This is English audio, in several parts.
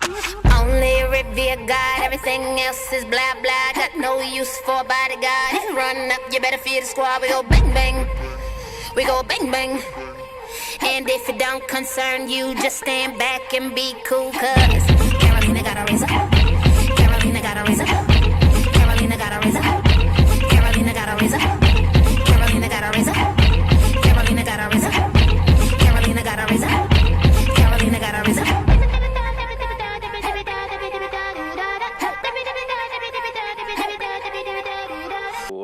Only revere God, everything else is blah blah. Got no use for a bodyguard. Run up, you better fear the squad. We go bang bang, we go bang bang. And if it don't concern you, just stand back and be cool. Cause Carolina got a razor, Carolina got a razor, Carolina got a razor, Carolina got a razor, Carolina got a razor, Carolina got a razor, Carolina got a razor, Carolina got a razor.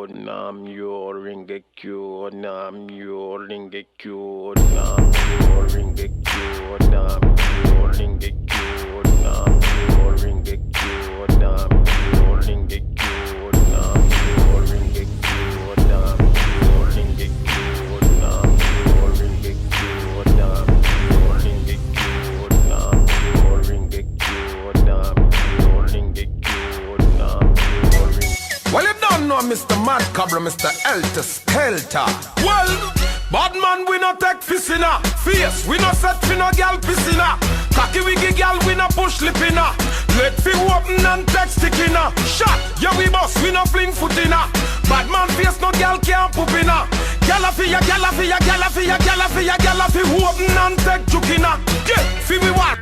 Nam your ring a cure, nam your ring a cure, nam your ring a cure, nam your ring a cure, nam your ring a cure, nam your ring a cure, nam your ring a cure, nam your ring a cure, nam your ring a cure, nam your ring a cure, nam your ring a cure, nam your ring a cure, nam your ring. Well, you don't know Mr. Mad Cobra, Mr. Elter Skelter. Well, bad man, we not take fissina. Fierce, we not set for no gal pissina. Cocky wiggy gal, we not push lippina. Let fi open and take stickina. Shot, yeah we boss, we not fling footina. Bad man face, no gal can't poopina. Gala fi ya, gala fi ya, gala fi ya, gala fi ya, gala fi open and take chukina. Yeah, fi we what?